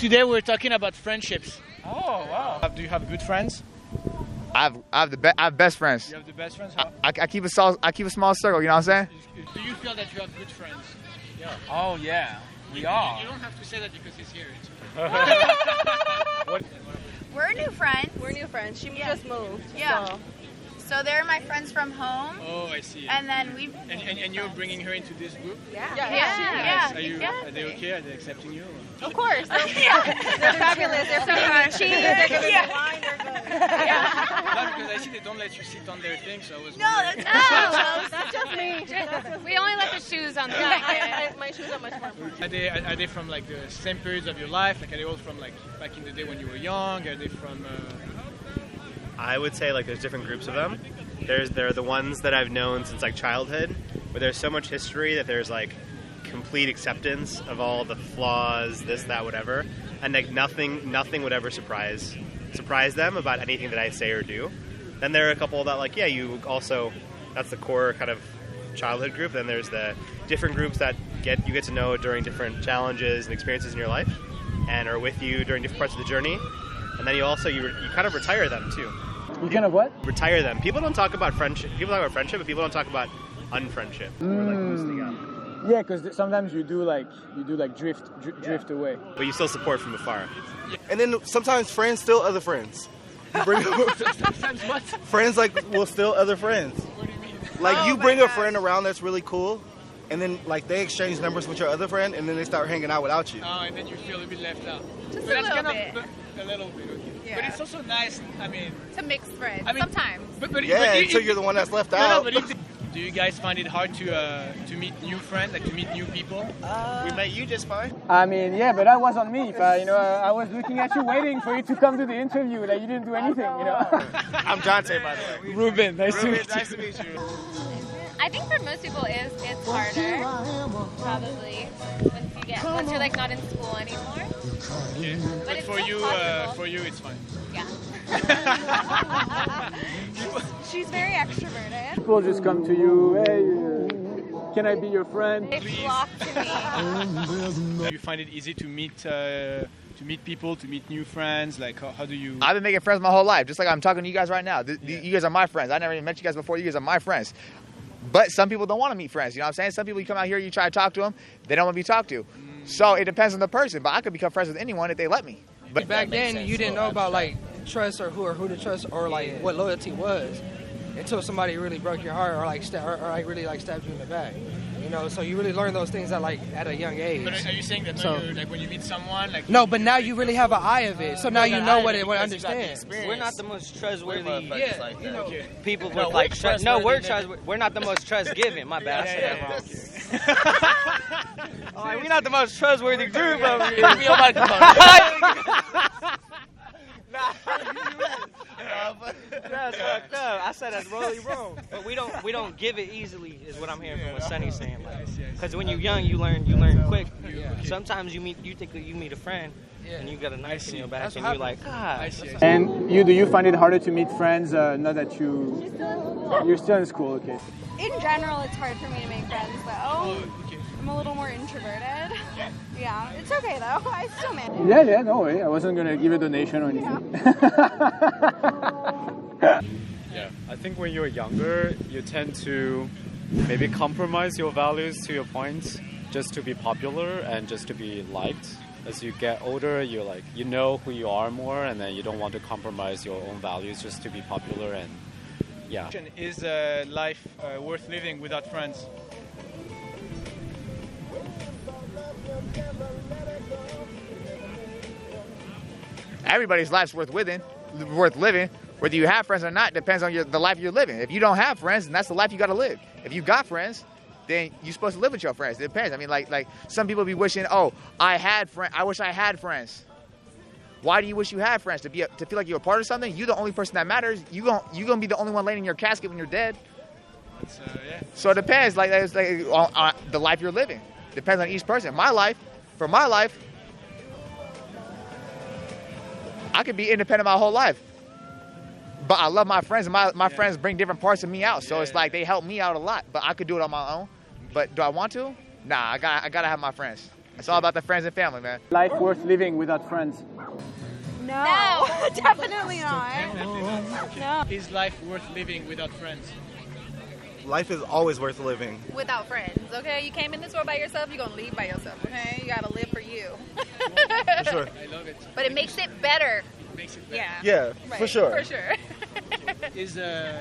Today we're talking about friendships. Oh, wow. Do you have good friends? I have best friends. You have the best friends? How? I keep a small circle. You know what I'm saying? Do you feel that you have good friends? Yeah. Oh, yeah. We You are. don't have to say that because he's here. We're new friends. We're new friends. She just moved. Yeah. So they're my friends from home. Oh, I see. And then we've. And you're bringing her into this group? Yeah. Yeah. Are they okay? Are they accepting you? Of course. They're fabulous. They're feeding me cheese. They're giving me wine. They're good. No, because I see they don't let you sit on their thing, so I was wondering. That's just me. We only let the shoes on the blanket. My shoes are much more important. Are they from like the same periods of your life? Like are they all from like back in the day when you were young? Are they from? I would say like there's different groups of them. There are the ones that I've known since like childhood, where there's so much history that there's like complete acceptance of all the flaws, this, that, whatever, and like nothing would ever surprise them about anything that I say or do. Then there are a couple that like you also, that's the core kind of childhood group. Then there's the different groups that you get to know during different challenges and experiences in your life, and are with you during different parts of the journey. And then you kind of retire them too. You kind of what? Retire them. People don't talk about friendship. People talk about friendship, but people don't talk about unfriendship. Or like boosting up. Yeah, because sometimes you do like drift away. But you still support from afar. And then sometimes friends steal other friends. You bring Sometimes what? friends will steal other friends. What do you mean? Like you bring a friend around that's really cool, and then like they exchange numbers with your other friend, and then they start hanging out without you. Oh, and then you feel a bit left out. Just But a that's little kind bit. A little bit, okay. Yeah. But it's also nice. I mean, To mix friends. I mean- Sometimes. but Yeah, until you're the one that's left No, out. but do you guys find it hard to meet new friends, like to meet new people? We met you just fine. I mean, yeah, but that was on me. I was looking at you, waiting for you to come to the interview. Like you didn't do anything, I'm Jonte, by the way. Ruben, nice to meet you. Nice to meet you. I think for most people it's harder, probably, once you're like not in school anymore. Yeah. But it's for still you, possible. it's fine. Yeah. She's very extroverted. People just come to you, hey, can I be your friend? They flock to me. Do you find it easy to meet people, to meet new friends? Like, how do you? I've been making friends my whole life, just like I'm talking to you guys right now. You guys are my friends. I never even met you guys before. You guys are my friends. But some people don't want to meet friends. You know what I'm saying? Some people, you come out here, you try to talk to them, they don't want to be talked to. So it depends on the person. But I could become friends with anyone if they let me. But back then, you didn't know about like trust or who to trust or like what loyalty was until somebody really broke your heart or like really like stabbed you in the back. You know, so you really learn those things at a young age. But are you saying that like when you meet someone, like no, but now you really have an eye of it. So now you know what it understands. We're not the most trustworthy people with No, like trust. No, we're trustworthy. we're not the most trust giving. My bad, I said that wrong. We're not the most trustworthy group over here. That's fucked up. I said that's really wrong. But we don't give it easily, is what I'm hearing from what Sonny's saying. Because when you're young, you learn quick. Sometimes you think that you meet a friend, and you got a knife in your back, and you're like, God. And do you find it harder to meet friends now that you're still in school? Okay. In general, it's hard for me to make friends, though. I'm a little more introverted. Yeah, it's okay though. I still manage. Yeah, no way. I wasn't gonna give a donation or anything. Yeah, I think when you're younger, you tend to maybe compromise your values to your point just to be popular and just to be liked. As you get older, you're like, you know who you are more, and then you don't want to compromise your own values just to be popular. And yeah. Is life worth living without friends? everybody's life's worth living. Whether you have friends or not depends on the life you're living. If you don't have friends, then that's the life you got to live. If you got friends, then you're supposed to live with your friends. It depends. I mean, like some people be wishing, oh, I wish I had friends. Why do you wish you had friends? To feel like you're a part of something? You're the only person that matters. You gonna be the only one laying in your casket when you're dead. Yeah. So it depends. It's on the life you're living. Depends on each person. For my life, I could be independent my whole life. But I love my friends, and my friends bring different parts of me out. So it's like they help me out a lot. But I could do it on my own. But do I want to? Nah, I gotta have my friends. It's all about the friends and family, man. Life worth living without friends. No, definitely not. No. Is life worth living without friends? Life is always worth living. Without friends, okay? You came in this world by yourself, you're gonna leave by yourself, okay? You gotta live for you. For sure. I love it. But it makes it better. It makes it better. Yeah. Yeah, for sure. For sure. Is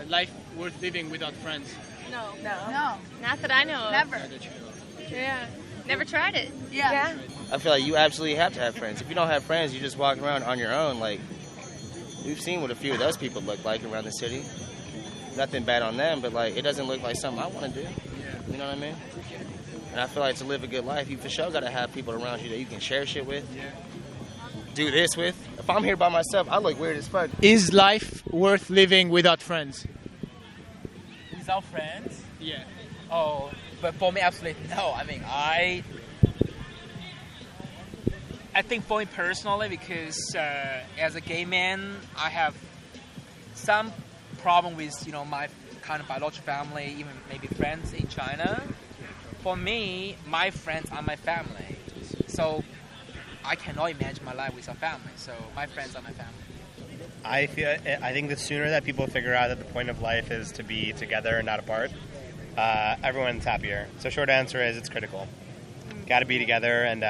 life worth living without friends? No. Not that I know of. Never. Yeah. Never tried it. Yeah. I feel like you absolutely have to have friends. If you don't have friends, you're just walking around on your own. Like, we've seen what a few of those people look like around the city. Nothing bad on them, but like, it doesn't look like something I want to do. You know what I mean? And I feel like to live a good life, you for sure got to have people around you that you can share shit with. Do this with. If I'm here by myself, I look weird as fuck. Is life worth living without friends? Without friends? Yeah. Oh, but for me, absolutely no. I mean, I think for me personally, because as a gay man, I have some problem with, you know, my kind of biological family, even maybe friends in China. For me, my friends are my family. So I cannot imagine my life without family. So my friends are my family. I think the sooner that people figure out that the point of life is to be together and not apart, everyone's happier. So short answer is it's critical. Got to be together, and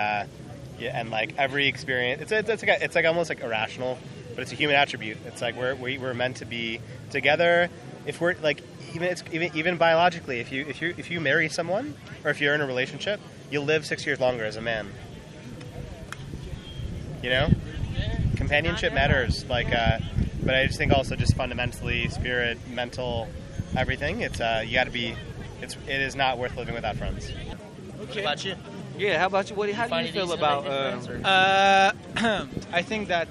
like every experience, it's like almost like irrational, but it's a human attribute. It's like we're meant to be together. If we're like even biologically, if you marry someone or if you're in a relationship, you'll live 6 years longer as a man. You know, companionship matters. Like, but I just think also just fundamentally, spirit, mental, everything. It's you got to be. It is not worth living without friends. Okay. What about you? Yeah, how about you? How do you feel about? I think that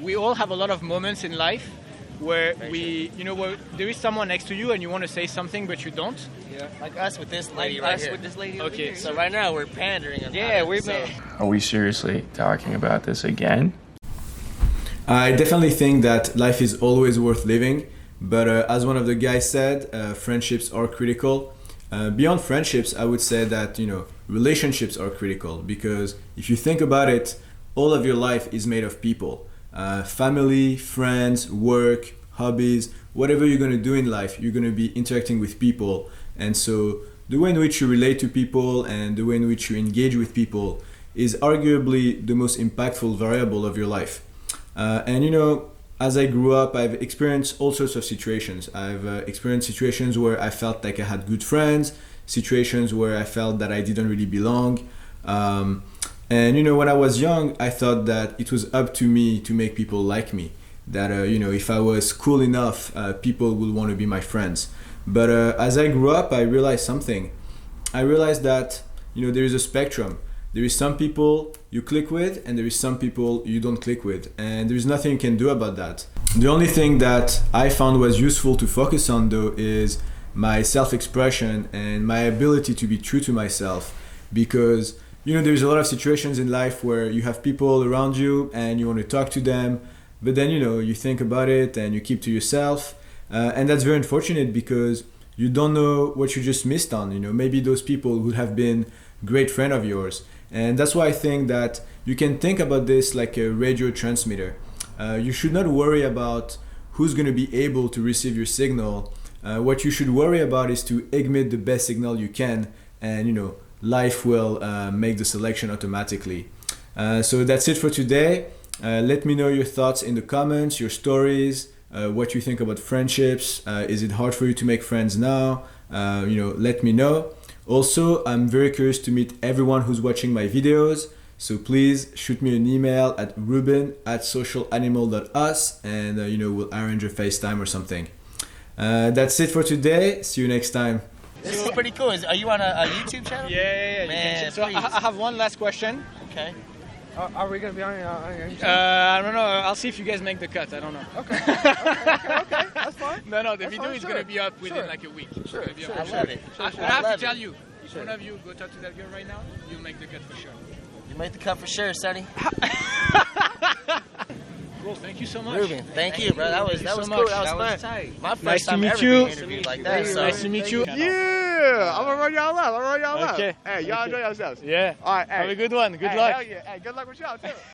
we all have a lot of moments in life where where there is someone next to you and you want to say something but you don't. Yeah. Like us with this lady like right us here. with this lady. Okay. So right now we're pandering. Yeah, we're. Are we seriously talking about this again? I definitely think that life is always worth living, but as one of the guys said, friendships are critical. Beyond friendships, I would say that relationships are critical, because if you think about it, all of your life is made of people. Family, friends, work, hobbies, whatever you're going to do in life, you're going to be interacting with people. And so the way in which you relate to people and the way in which you engage with people is arguably the most impactful variable of your life. As I grew up, I've experienced all sorts of situations. I've experienced situations where I felt like I had good friends, situations where I felt that I didn't really belong. When I was young, I thought that it was up to me to make people like me. That, if I was cool enough, people would want to be my friends. But as I grew up, I realized something. I realized that, there is a spectrum. There is some people you click with and there is some people you don't click with. And there is nothing you can do about that. The only thing that I found was useful to focus on, though, is my self-expression and my ability to be true to myself. Because there's a lot of situations in life where you have people around you and you want to talk to them, but then you think about it and you keep to yourself, and that's very unfortunate because you don't know what you just missed on. Maybe those people would have been great friend of yours, and that's why I think that you can think about this like a radio transmitter. You should not worry about who's going to be able to receive your signal. What you should worry about is to emit the best signal you can, and life will make the selection automatically. So that's it for today. Let me know your thoughts in the comments, your stories, what you think about friendships. Is it hard for you to make friends now? Let me know. Also, I'm very curious to meet everyone who's watching my videos. So please shoot me an email at ruben@socialanimal.us and we'll arrange a FaceTime or something. That's it for today. See you next time. This is pretty cool. Are you on a YouTube channel? Yeah. Man, so I have one last question. Okay. Are we going to be on your I don't know. I'll see if you guys make the cut. I don't know. Okay. That's fine. No, the video is going to be up within like a week. Sure. I love it. I have to tell you, if one of you go talk to that girl right now, you'll make the cut for sure. You make the cut for sure, Sonny. Cool. Thank you so much. Ruben, thank you, bro. That was cool. That was fun. My first time ever being interviewed like that. Nice to meet you. Yeah. Yeah, I'm gonna run y'all up. Okay. Hey, y'all enjoy yourselves. Yeah. All right. Hey. Have a good one. Good Hey, luck. Hell yeah. Hey, good luck with y'all too.